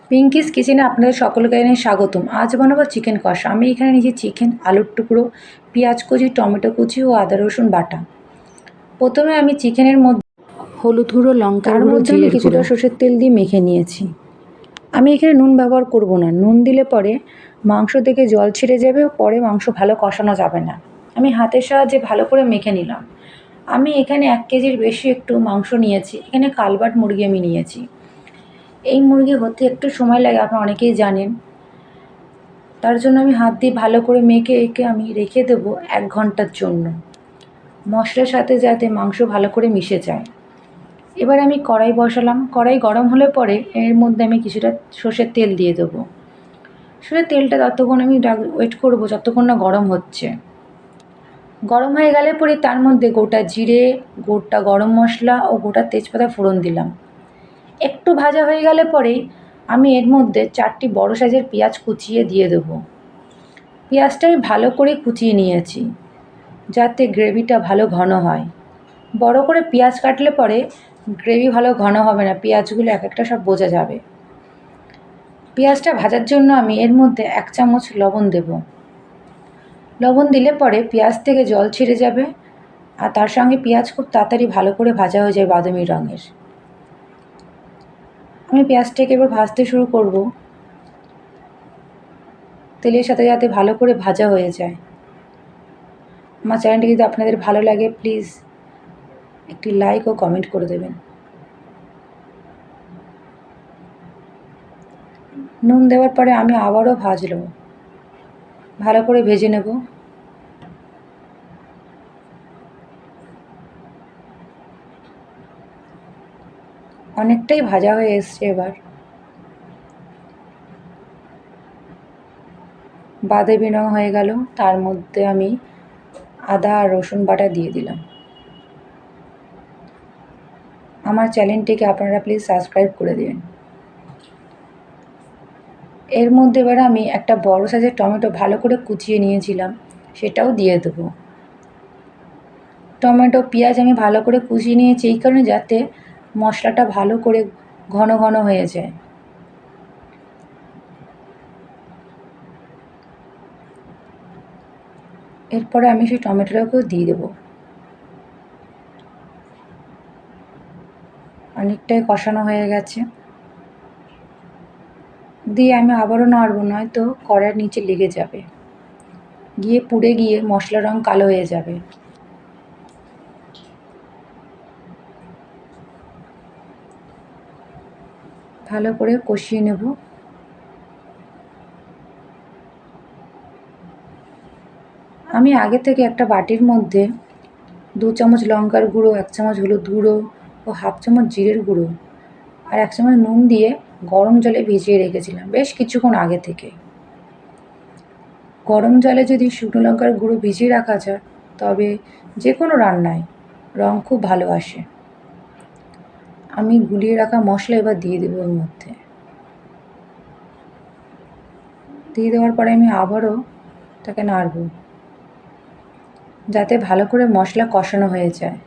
পিঙ্কিস কিচেনে আপনাদের সকলকে জানাই স্বাগতম। আজ বানাবো চিকেন কষা। আমি এখানে নিয়েছি চিকেন, আলুর টুকরো, পেঁয়াজ কুচি, টমেটো কুচি ও আদা রসুন বাটা। প্রথমে আমি চিকেনের মধ্যে হলুদ গুঁড়ো, লঙ্কার গুঁড়ো, আমি কিছুটা সর্ষের তেল দিয়ে মেখে নিয়েছি। আমি এখানে নুন ব্যবহার করব না, নুন দিলে পরে মাংস থেকে জল ছেড়ে যাবে, পরে মাংস ভালো কষানো যাবে না। আমি হাতের সাহায্যে ভালো করে মেখে নিলাম। আমি এখানে 1 কেজির বেশি একটু মাংস নিয়েছি। এখানে কালবাট মুরগি আমি নিয়েছি। এই মুরগি হতে একটু সময় লাগে, আপনারা অনেকেই জানেন। তার জন্য আমি হাত দিয়ে ভালো করে মেখে একে আমি রেখে দেবো 1 ঘন্টার জন্য, মশলার সাথে যাতে মাংস ভালো করে মিশে যায়। এবার আমি কড়াই বসালাম। কড়াই গরম হলে পরে এর মধ্যে আমি কিছুটা সর্ষের তেল দিয়ে দেবো। সর্ষের তেলটা ততক্ষণ আমি ওয়েট করবো যতক্ষণ না গরম হচ্ছে। গরম হয়ে গেলে পরে তার মধ্যে গোটা জিরে, গোটা গরম মশলা ও গোটা তেজপাতা ফোড়ন দিলাম। একটু ভাজা হয়ে গেলে পরেই আমি এর মধ্যে 4টি বড় সাইজের পেঁয়াজ কুচিয়ে দিয়ে দেবো। পেঁয়াজটা আমি ভালো করে কুচিয়ে নিয়েছি যাতে গ্রেভিটা ভালো ঘন হয়। বড় করে পেঁয়াজ কাটলে পরে গ্রেভি ভালো ঘন হবে না, পেঁয়াজগুলো এক একটা সব বোঝা যাবে। পেঁয়াজটা ভাজার জন্য আমি এর মধ্যে 1 চামচ লবণ দেব। লবণ দিলে পরে পেঁয়াজ থেকে জল ছেড়ে যাবে আর তার সঙ্গে পেঁয়াজ খুব তাড়াতাড়ি ভালো করে ভাজা হয়ে যায় বাদামি রঙের। আমি পেঁয়াজটাকে এবার ভাজতে শুরু করব, তেলের সাথে যাতে ভালো করে ভাজা হয়ে যায়। আমার চ্যানেলটি যদি আপনাদের ভালো লাগে প্লিজ একটি লাইক ও কমেন্ট করে দেবেন। নুন দেওয়ার পরে আমি আবারও ভাজলাম, ভালো করে ভেজে নেব। অনেকটাই ভাজা হয়ে এসছে। এবার বাদামি রঙ হয়ে গেল, তার মধ্যে আমি আদা আর রসুন বাটা দিয়ে দিলাম। আমার চ্যানেলটিকে আপনারা প্লিজ সাবস্ক্রাইব করে দিন। এর মধ্যে এবার আমি একটা বড় সাইজের টমেটো ভালো করে কুচিয়ে নিয়েছিলাম, সেটাও দিয়ে দেবো। টমেটো পেঁয়াজ আমি ভালো করে কুচিয়ে নিয়েছি এই কারণে যাতে মশলাটা ভালো করে ঘন ঘন হয়ে যায়। এরপরে আমি সেই টমেটোটাকেও দিয়ে দেবো। অনেকটাই কষানো হয়ে গেছে, দিয়ে আমি আবারও নাড়বো, নয়তো কড়াইয়ের নিচে লেগে যাবে, গিয়ে পুড়ে গিয়ে মশলার রঙ কালো হয়ে যাবে। ভালো করে কষিয়ে নেব। আমি আগে থেকে একটা বাটির মধ্যে 2 চামচ লঙ্কার গুঁড়ো, 1 চামচ হলুদ গুঁড়ো ও 1/2 চামচ জিরের গুঁড়ো আর 1 চামচ নুন দিয়ে গরম জলে ভিজিয়ে রেখেছিলাম বেশ কিছুক্ষণ আগে থেকে। গরম জলে যদি শুকনো লঙ্কার গুঁড়ো ভিজিয়ে রাখা যায় তবে যে কোনো রান্নায় রঙ খুব ভালো আসে। আমি গুলিয়ে রাখা মশলা এবার দিয়ে দেবো এর মধ্যে। দিয়ে দেওয়ার পরে আমি আবারও তাকে নাড়ব যাতে ভালো করে মশলা কষানো হয়ে যায়।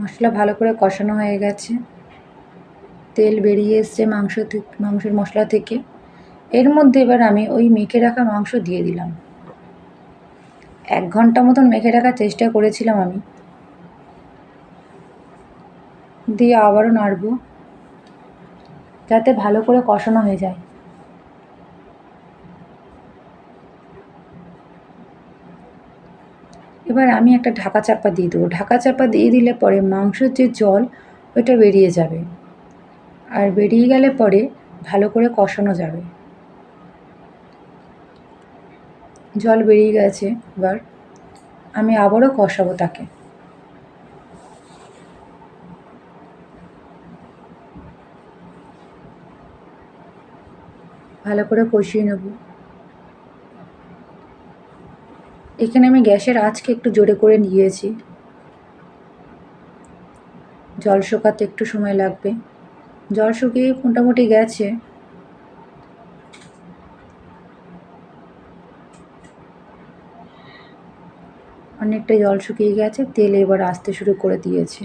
মশলা ভালো করে কষানো হয়ে গেছে, তেল বেরিয়ে এসছে মাংসের মশলা থেকে। এর মধ্যে এবার আমি ওই মেখে রাখা মাংস দিয়ে দিলাম। 1 ঘন্টা মতন মেখে রাখার চেষ্টা করেছিলাম আমি। দিয়ে আবারও নাড়ব যাতে ভালো করে কষানো হয়ে যায়। এবার আমি একটা ঢাকা চাপা দিয়ে দেবো। ঢাকা চাপা দিয়ে দিলে পরে মাংসের যে জল ওইটা বেরিয়ে যাবে, আর বেরিয়ে গেলে পরে ভালো করে কষানো যাবে। জল বেরিয়ে গেছে, এবার আমি আবারও কষাবো তাকে। ভালো করে কষিয়ে নেব। এখানে আমি গ্যাসের আঁচকে একটু জোরে করে নিয়েছি, জল শুকাতে একটু সময় লাগবে। জল শুকিয়ে মোটামুটি গেছে। অনেকটা জল শুকিয়ে গেছে, তেল এবার আসতে শুরু করে দিয়েছে।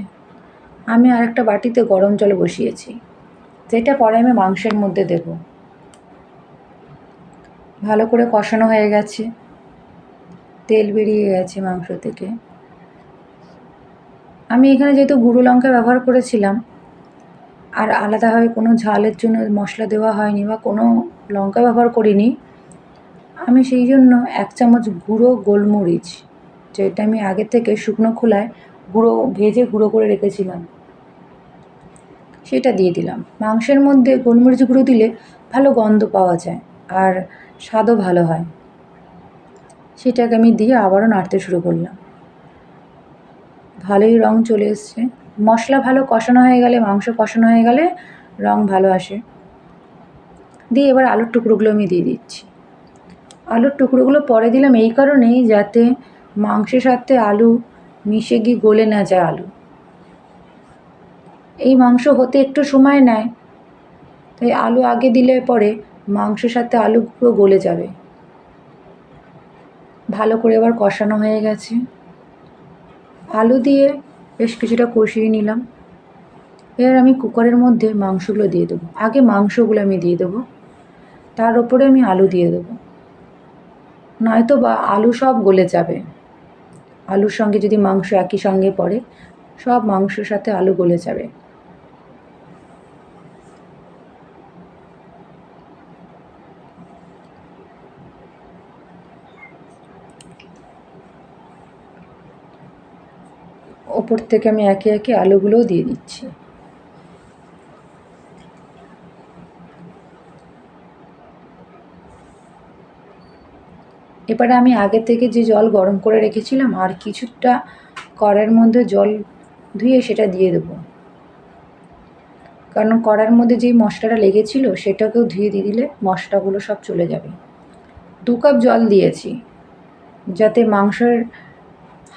আমি আরেকটা বাটিতে গরম জল বসিয়েছি, যেটা পরে আমি মাংসের মধ্যে দেব। ভালো করে কষানো হয়ে গেছে, তেল বেরিয়ে গেছে মাংস থেকে। আমি এখানে যেহেতু গুঁড়ো লঙ্কা ব্যবহার করেছিলাম, আর আলাদাভাবে কোনো ঝালের জন্য মশলা দেওয়া হয়নি বা কোনো লঙ্কা ব্যবহার করিনি, আমি সেই জন্য 1 চামচ গুঁড়ো গোলমরিচ, যেটা আমি আগে থেকে শুকনো খোলায় ভেজে গুঁড়ো করে রেখেছিলাম, সেটা দিয়ে দিলাম। মাংসের মধ্যে গোলমরিচ গুঁড়ো দিলে ভালো গন্ধ পাওয়া যায় আর স্বাদও ভালো হয়। সেটাকে আমি দিয়ে আবারও নাড়তে শুরু করলাম। ভালোই রং চলে এসছে। মশলা ভালো কষানো হয়ে গেলে, মাংস কষানো হয়ে গেলে রং ভালো আসে। দিয়ে এবার আলুর টুকরোগুলো আমি দিয়ে দিচ্ছি। আলুর টুকরোগুলো পরে দিলাম এই কারণেই, যাতে মাংসের সাথে আলু মিশে গিয়ে গলে না যায় আলু। এই মাংস হতে একটু সময় নেয়, তাই আলু আগে দিলে পরে মাংসের সাথে আলু পুরো গলে যাবে। ভালো করে এবার কষানো হয়ে গেছে। আলু দিয়ে বেশ কিছুটা কষিয়ে নিলাম। এবার আমি কুকারের মধ্যে মাংসগুলো দিয়ে দেবো। আগে মাংসগুলো আমি দিয়ে দেবো, তার ওপরে আমি আলু দিয়ে দেবো, নয়তো বা আলু সব গলে যাবে। আলুর সঙ্গে যদি মাংস একই সঙ্গে পড়ে, সব মাংসের সাথে আলু গলে যাবে। ওপর থেকে আমি একে একে আলুগুলোও দিয়ে দিচ্ছি। এবারে আমি আগে থেকে যে জল গরম করে রেখেছিলাম, আর কিছুটা কড়াইয়ের মধ্যে জল ধুয়ে সেটা দিয়ে দেবো, কারণ কড়ার মধ্যে যেই মশলাটা লেগেছিল সেটাকেও ধুয়ে দিয়ে দিলে মশলাগুলো সব চলে যাবে। 2 কাপ জল দিয়েছি, যাতে মাংসের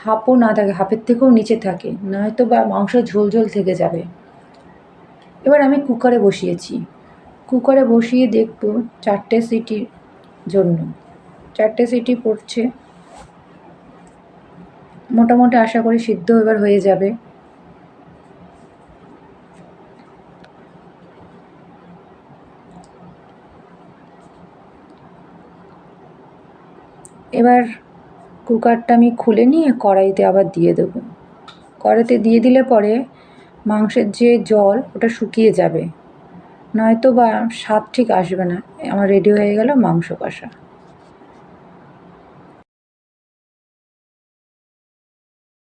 হাঁপও না থাকে, হাঁপের থেকেও নিচে থাকে, নয়তো বা মাংস ঝোল ঝোল থেকে যাবে। এবার আমি কুকারে বসিয়েছি। কুকারে বসিয়ে দেখব 4টে সিটির জন্য। 4টে সিটি পড়ছে, মোটামুটি আশা করি সিদ্ধ এবার হয়ে যাবে। এবার কুকারটা আমি খুলে নিয়ে কড়াইতে আবার দিয়ে দেবো। কড়াইতে দিয়ে দিলে পরে মাংসের যে জল ওটা শুকিয়ে যাবে, নয়তো বা স্বাদ ঠিক আসবে না। আমার রেডি হয়ে গেল মাংস কষা।